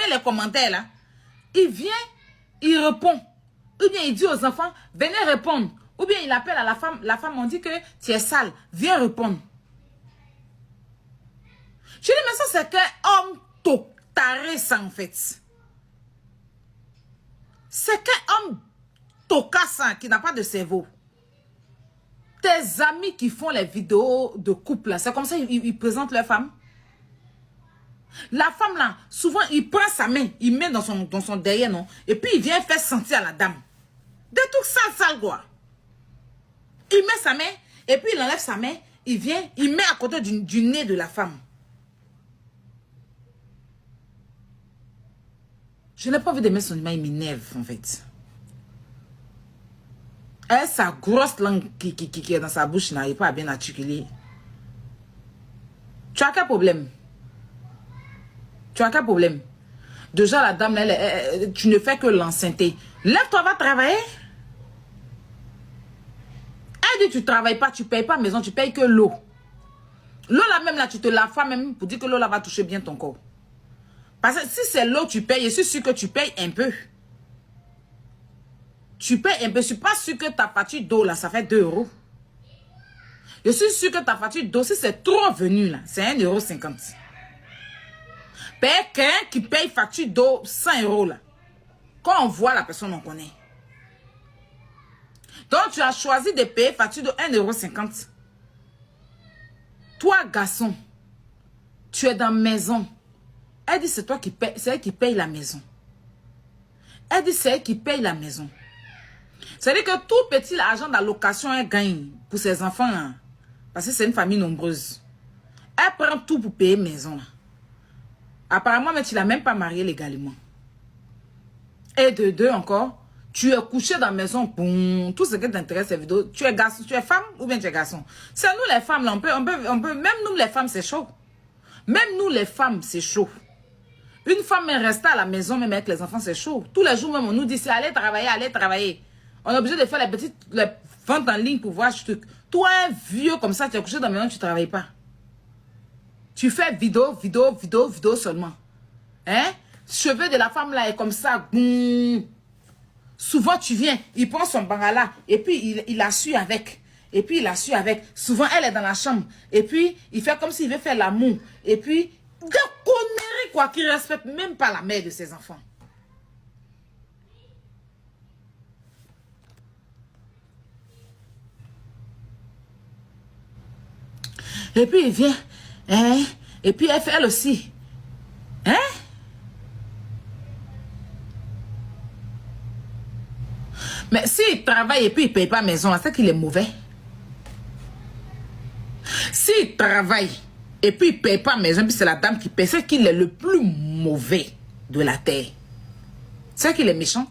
taper les commentaires là. Il vient, il répond. Ou bien il dit aux enfants, venez répondre. Ou bien il appelle à la femme, on dit que tu es sale, viens répondre. Je dis, mais ça c'est qu'un homme taré ça en fait. C'est qu'un homme tocassin qui n'a pas de cerveau. Tes amis qui font les vidéos de couple là, c'est comme ça ils présentent leur femme. La femme là, souvent il prend sa main, il met dans son derrière, non? Et puis il vient faire sentir à la dame. Des trucs sales quoi. Il met sa main, et puis il enlève sa main, il vient, il met à côté du nez de la femme. Je n'ai pas envie de mettre son image, il m'énerve en fait. Et sa grosse langue qui est dans sa bouche n'arrive pas à bien articuler. Tu as quel problème? Tu as quel problème? Déjà la dame, tu ne fais que l'enceinter. Lève-toi, va travailler. Elle dit tu ne travailles pas, tu ne payes pas maison, tu payes que l'eau. L'eau là même là, tu te laves pas même pour dire que l'eau là va toucher bien ton corps. Parce que si c'est l'eau tu payes, je suis sûr que tu payes un peu. Tu payes un peu. Je ne suis pas sûr que ta facture d'eau là, ça fait 2 euros. Je suis sûr que ta facture d'eau, si c'est trop venu là, c'est 1,50 €. Quelqu'un qui paye facture d'eau 100 € là. Quand on voit la personne, on connaît. Donc tu as choisi de payer facture de 1,50 €. Toi, garçon, tu es dans la maison. Elle dit c'est toi qui paye, c'est elle qui paye la maison. Elle dit c'est elle qui paye la maison. C'est-à-dire que tout petit argent d'allocation elle gagne pour ses enfants. Hein, parce que c'est une famille nombreuse. Elle prend tout pour payer maison. Là. Apparemment, mais tu ne l'as même pas marié légalement. Et de deux encore, tu es couché dans la maison. Boum, tout ce qui t'intéresse, ces vidéos. Tu es garçon, tu es femme ou bien tu es garçon. C'est nous les femmes, là, on peut, même nous les femmes, c'est chaud. Même nous les femmes, c'est chaud. Une femme reste à la maison, même avec les enfants, c'est chaud. Tous les jours, même, on nous dit, allez travailler, allez travailler. On est obligé de faire les ventes en ligne pour voir ce truc. Toi, un vieux comme ça, tu es couché dans la maison, tu ne travailles pas. Tu fais vidéo seulement. Hein? Cheveux de la femme là est comme ça. Boum. Souvent, tu viens, il prend son bangala et puis il la suit avec. Et puis, il la suit avec. Souvent, elle est dans la chambre. Et puis, il fait comme s'il veut faire l'amour. Et puis, des conneries quoi, qui ne respectent même pas la mère de ses enfants. Et puis, il vient. Hein? Et puis, elle fait elle aussi. Hein? Mais s'il travaille et puis il ne paye pas maison, c'est qu'il est mauvais. S'il travaille et puis il ne paye pas maison, puis c'est la dame qui paye, c'est qu'il est le plus mauvais de la terre. C'est qu'il est méchant.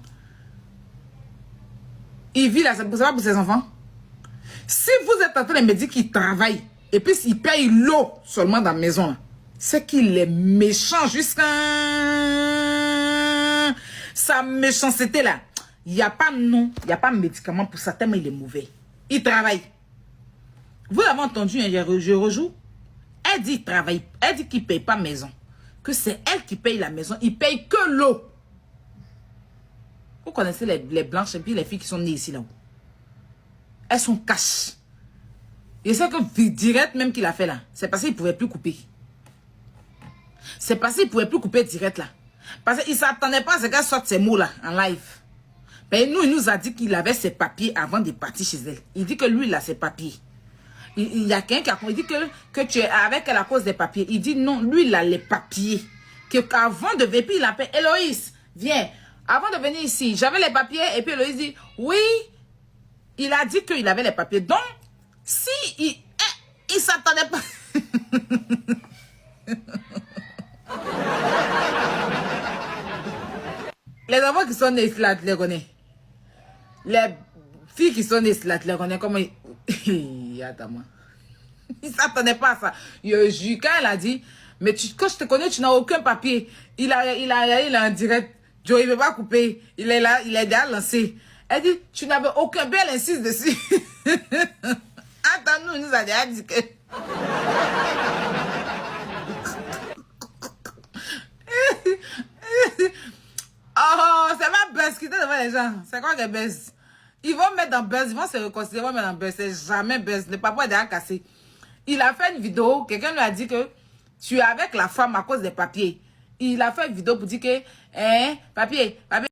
Il vit là, c'est pas pour ses enfants. Si vous êtes en train de me dire qu'il travaille et puis il paye l'eau seulement dans la maison, c'est qu'il est méchant jusqu'à sa méchanceté là. Il n'y a pas non, il n'y a pas de médicament pour ça, tellement il est mauvais. Il travaille. Vous l'avez entendu, hein, je rejoue. Elle dit qu'il travaille, elle dit qu'il ne paye pas maison. Que c'est elle qui paye la maison, il paye que l'eau. Vous connaissez les blanches et puis les filles qui sont nées ici là-haut. Elles sont caches. Et c'est que direct même qu'il a fait là, c'est parce qu'il ne pouvait plus couper. C'est parce qu'il ne pouvait plus couper direct là. Parce qu'il ne s'attendait pas à ce qu'elle sorte ces mots là en live. Mais nous, il nous a dit qu'il avait ses papiers avant de partir chez elle. Il dit que lui, il a ses papiers. Il y a quelqu'un qui a dit que tu es avec elle à cause des papiers. Il dit non, lui, il a les papiers. Qu'avant de venir, puis il appelle Héloïse, viens. Avant de venir ici, j'avais les papiers. Et puis Héloïse dit, oui, il a dit qu'il avait les papiers. Donc, si il s'attendait pas... Les enfants qui sont nés ici, là, tu les connais. Les filles qui sont nées là, tu les connais comment ils... Attends-moi. Ils ne s'attendaient pas à ça. Quand elle a dit, mais quand je te connais, tu n'as aucun papier. Il est en direct. Joe, il ne veut pas couper. Il est là, il est déjà lancé. Elle dit, tu n'avais aucun. Bien, elle insiste dessus. Attends, nous a déjà dit que... avec les gens. C'est quoi que buzz? Ils vont mettre dans buzz, ils vont se réconcilier, ils vont mettre dans buzz. C'est jamais buzz. Le papa est déjà cassé. Il a fait une vidéo, quelqu'un lui a dit que tu es avec la femme à cause des papiers. Il a fait une vidéo pour dire que, papier,